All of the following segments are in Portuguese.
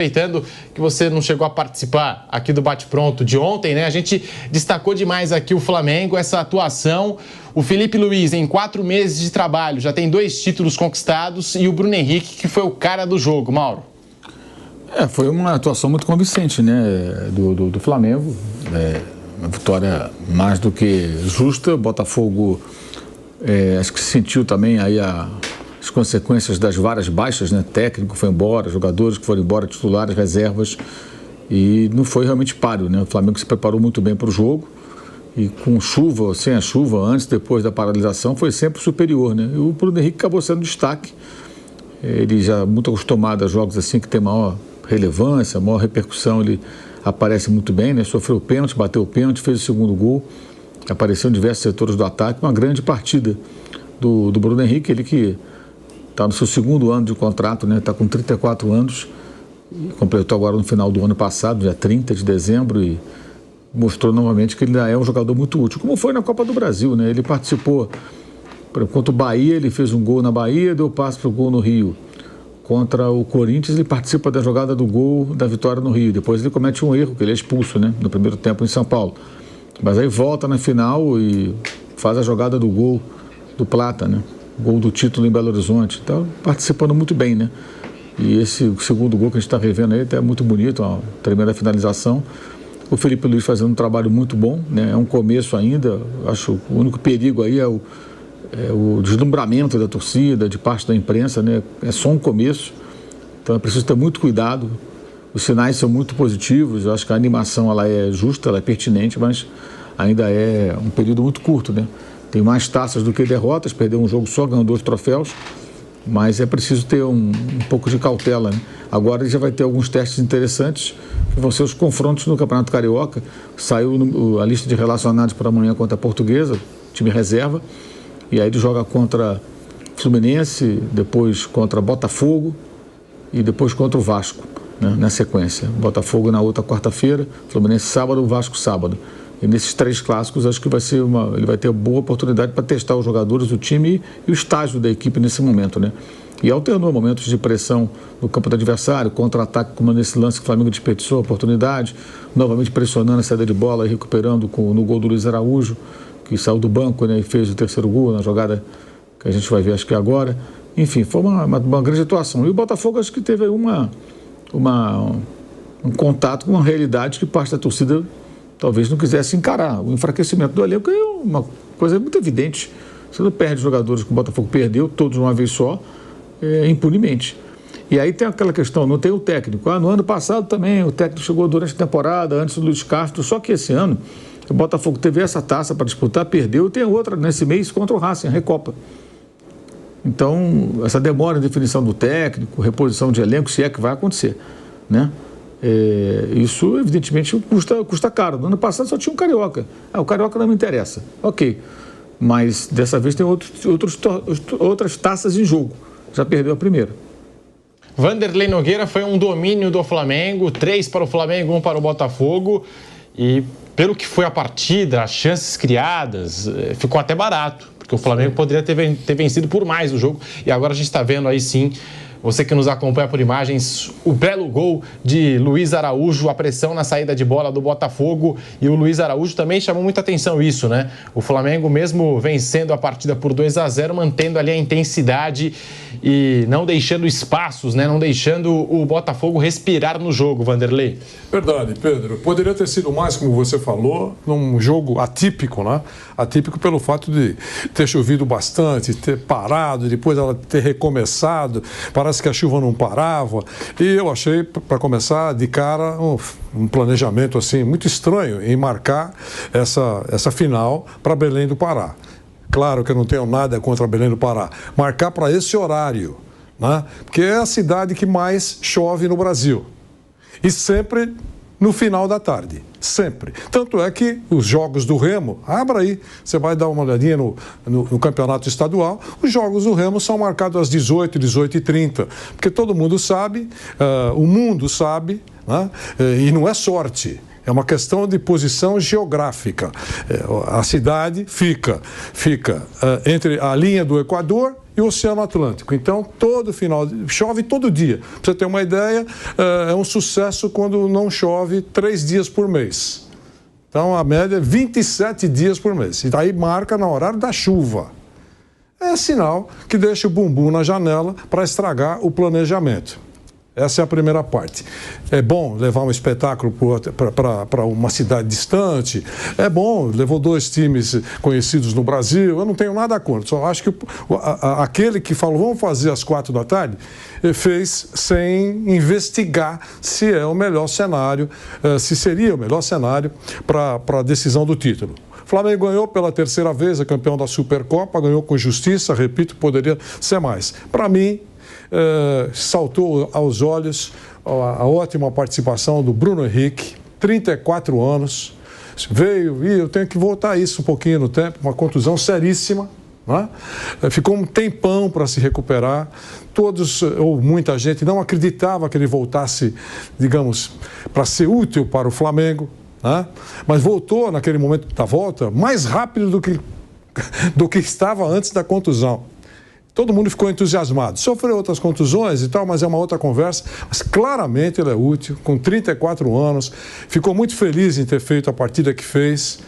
Aproveitando que você não chegou a participar aqui do Bate-Pronto de ontem, né? A gente destacou demais aqui o Flamengo, essa atuação. O Felipe Luiz, em 4 meses de trabalho, já tem 2 títulos conquistados e o Bruno Henrique, que foi o cara do jogo. Mauro. Foi uma atuação muito convincente, né, do Flamengo. Uma vitória mais do que justa. O Botafogo, acho que sentiu também aí as consequências das várias baixas, né? Técnico foi embora, jogadores que foram embora, titulares, reservas, e não foi realmente páreo, né? O Flamengo se preparou muito bem para o jogo e com chuva ou sem a chuva, antes e depois da paralisação, foi sempre superior, né? E o Bruno Henrique acabou sendo destaque. Ele já muito acostumado a jogos assim que tem maior relevância, maior repercussão, ele aparece muito bem, né? Sofreu o pênalti, bateu o pênalti, fez o segundo gol, apareceu em diversos setores do ataque, uma grande partida do Bruno Henrique, ele que está no seu 2º ano de contrato, né? Está com 34 anos, completou agora no final do ano passado, dia 30 de dezembro, e mostrou novamente que ele ainda é um jogador muito útil, como foi na Copa do Brasil, né? Ele participou, contra o Bahia, ele fez um gol na Bahia, deu passe para o gol no Rio. Contra o Corinthians, ele participa da jogada do gol da vitória no Rio. Depois ele comete um erro, que ele é expulso, né? No primeiro tempo em São Paulo. Mas aí volta na final e faz a jogada do gol do Plata, né? Gol do título em Belo Horizonte. Então, participando muito bem, né? E esse segundo gol que a gente está revendo aí é muito bonito, uma tremenda finalização. O Felipe Luiz fazendo um trabalho muito bom, né? É um começo ainda. Acho que o único perigo aí é o deslumbramento da torcida, de parte da imprensa, né? É só um começo. Então é preciso ter muito cuidado. Os sinais são muito positivos. Eu acho que a animação ela é justa, ela é pertinente, mas ainda é um período muito curto, né? Tem mais taças do que derrotas, perdeu um jogo só, ganhou 2 troféus, mas é preciso ter um pouco de cautela, né? Agora ele já vai ter alguns testes interessantes, que vão ser os confrontos no Campeonato Carioca. Saiu a lista de relacionados para amanhã contra a Portuguesa, time reserva, e aí ele joga contra Fluminense, depois contra Botafogo e depois contra o Vasco, né? Na sequência. Botafogo na outra quarta-feira, Fluminense sábado, Vasco sábado. E nesses 3 clássicos, acho que ele vai ter boa oportunidade para testar os jogadores, o time e o estágio da equipe nesse momento, né? E alternou momentos de pressão no campo do adversário, contra-ataque, como nesse lance que o Flamengo desperdiçou a oportunidade, novamente pressionando a saída de bola e recuperando no gol do Luiz Araújo, que saiu do banco, né, e fez o 3º gol na jogada que a gente vai ver, acho que agora. Enfim, foi uma grande atuação. E o Botafogo, acho que teve aí um contato com uma realidade que parte da torcida talvez não quisesse encarar. O enfraquecimento do elenco é uma coisa muito evidente. Você não perde jogadores que o Botafogo perdeu, todos de uma vez só, impunemente. E aí tem aquela questão, não tem o técnico. No ano passado também, o técnico chegou durante a temporada, antes do Luiz Castro, só que esse ano o Botafogo teve essa taça para disputar, perdeu, e tem outra nesse mês contra o Racing, a Recopa. Então, essa demora em definição do técnico, reposição de elenco, se é que vai acontecer, né? Isso, evidentemente, custa caro. No ano passado só tinha um Carioca. O Carioca não me interessa. Ok. Mas, dessa vez, tem outras taças em jogo. Já perdeu a primeira. Vanderlei Nogueira foi um domínio do Flamengo. 3 para o Flamengo, 1 para o Botafogo. E, pelo que foi a partida, as chances criadas, ficou até barato. Porque o Flamengo poderia ter vencido por mais o jogo. E agora a gente está vendo aí, sim, você que nos acompanha por imagens, o belo gol de Luiz Araújo, a pressão na saída de bola do Botafogo, e o Luiz Araújo também chamou muita atenção isso, né? O Flamengo, mesmo vencendo a partida por 2-0, mantendo ali a intensidade e não deixando espaços, né? Não deixando o Botafogo respirar no jogo, Vanderlei. Verdade, Pedro. Poderia ter sido mais, como você falou, num jogo atípico, né? Atípico pelo fato de ter chovido bastante, ter parado, depois ela ter recomeçado. Parece que a chuva não parava. E eu achei, para começar, de cara, um planejamento assim muito estranho em marcar essa final para Belém do Pará. Claro que eu não tenho nada contra Belém do Pará. Marcar para esse horário, né? Porque é a cidade que mais chove no Brasil. E sempre no final da tarde. Sempre. Tanto é que os jogos do Remo, abra aí, você vai dar uma olhadinha no campeonato estadual, os jogos do Remo são marcados às 18, 18h30, porque todo mundo sabe, o mundo sabe, né? E não é sorte. É uma questão de posição geográfica. A cidade fica entre a linha do Equador e e o Oceano Atlântico. Então, chove todo dia. Para você ter uma ideia, é um sucesso quando não chove 3 dias por mês. Então, a média é 27 dias por mês. E daí marca no horário da chuva. É sinal que deixa o bumbum na janela para estragar o planejamento. Essa é a primeira parte. É bom levar um espetáculo para uma cidade distante. É bom, levou 2 times conhecidos no Brasil. Eu não tenho nada contra. Só acho que aquele que falou, vamos fazer às 4 da tarde, fez sem investigar se é o melhor cenário, se seria o melhor cenário para a decisão do título. O Flamengo ganhou pela 3ª vez, é campeão da Supercopa, ganhou com justiça, repito, poderia ser mais. Para mim, saltou aos olhos a ótima participação do Bruno Henrique, 34 anos, veio, e eu tenho que voltar isso um pouquinho no tempo, uma contusão seríssima, né? Ficou um tempão para se recuperar, todos, ou muita gente, não acreditava que ele voltasse, digamos, para ser útil para o Flamengo, né? Mas voltou naquele momento da volta mais rápido do que estava antes da contusão. Todo mundo ficou entusiasmado. Sofreu outras contusões e tal, mas é uma outra conversa. Mas claramente ele é útil, com 34 anos. Ficou muito feliz em ter feito a partida que fez.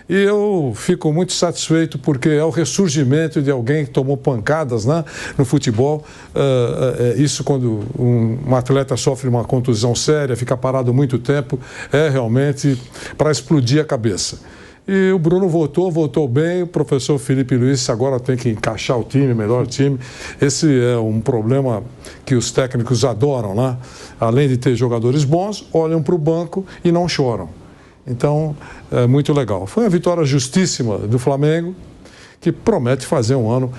E eu fico muito satisfeito porque é o ressurgimento de alguém que tomou pancadas, né, no futebol. Isso quando um atleta sofre uma contusão séria, fica parado muito tempo, é realmente para explodir a cabeça. E o Bruno voltou bem, o professor Felipe Luiz agora tem que encaixar o time, melhor time. Esse é um problema que os técnicos adoram, né? Além de ter jogadores bons, olham para o banco e não choram. Então, é muito legal. Foi uma vitória justíssima do Flamengo, que promete fazer um ano,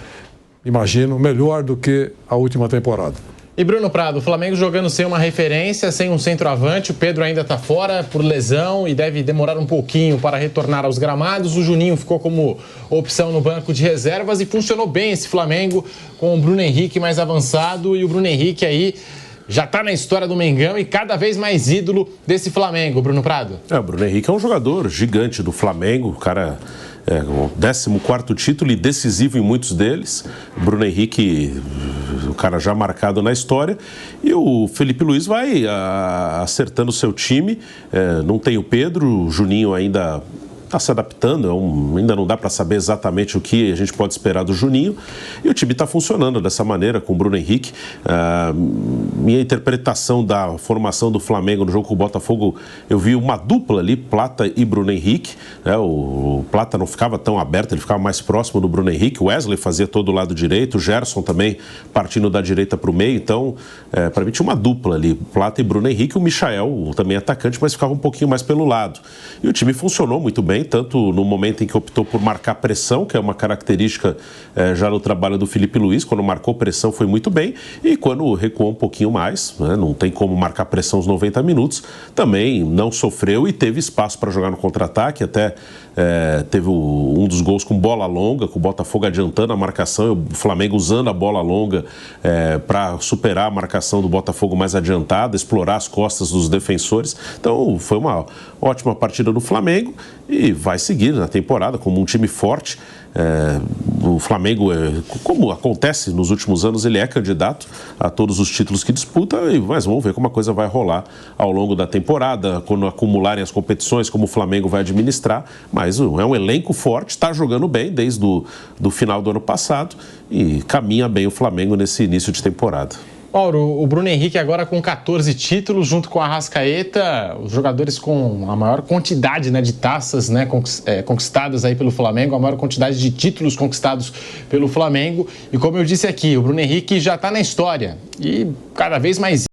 imagino, melhor do que a última temporada. E Bruno Prado, o Flamengo jogando sem uma referência, sem um centroavante, o Pedro ainda está fora por lesão e deve demorar um pouquinho para retornar aos gramados. O Juninho ficou como opção no banco de reservas e funcionou bem esse Flamengo com o Bruno Henrique mais avançado, e o Bruno Henrique aí já está na história do Mengão e cada vez mais ídolo desse Flamengo, Bruno Prado. O Bruno Henrique é um jogador gigante do Flamengo, o cara... o 14º título e decisivo em muitos deles. Bruno Henrique, o cara já marcado na história. E o Felipe Luiz vai acertando o seu time. Não tem o Pedro, o Juninho ainda está se adaptando, ainda não dá para saber exatamente o que a gente pode esperar do Juninho, e o time está funcionando dessa maneira com o Bruno Henrique. Minha interpretação da formação do Flamengo no jogo com o Botafogo, eu vi uma dupla ali, Plata e Bruno Henrique, né? O Plata não ficava tão aberto, ele ficava mais próximo do Bruno Henrique, o Wesley fazia todo o lado direito, o Gerson também partindo da direita para o meio, então para mim tinha uma dupla ali, Plata e Bruno Henrique, o Michael também atacante, mas ficava um pouquinho mais pelo lado, e o time funcionou muito bem, tanto no momento em que optou por marcar pressão, que é uma característica já no trabalho do Felipe Luiz, quando marcou pressão foi muito bem, e quando recuou um pouquinho mais, né, não tem como marcar pressão os 90 minutos, também não sofreu e teve espaço para jogar no contra-ataque, até teve um dos gols com bola longa, com o Botafogo adiantando a marcação, e o Flamengo usando a bola longa para superar a marcação do Botafogo mais adiantada, explorar as costas dos defensores. Então foi uma ótima partida do Flamengo e vai seguir na temporada como um time forte. O Flamengo, como acontece nos últimos anos, ele é candidato a todos os títulos que disputa, mas vamos ver como a coisa vai rolar ao longo da temporada, quando acumularem as competições, como o Flamengo vai administrar, mas é um elenco forte, está jogando bem desde do final do ano passado e caminha bem o Flamengo nesse início de temporada. Mauro, o Bruno Henrique agora com 14 títulos, junto com a Arrascaeta, os jogadores com a maior quantidade, né, de taças, né, conquistadas aí pelo Flamengo, a maior quantidade de títulos conquistados pelo Flamengo. E como eu disse aqui, o Bruno Henrique já está na história e cada vez mais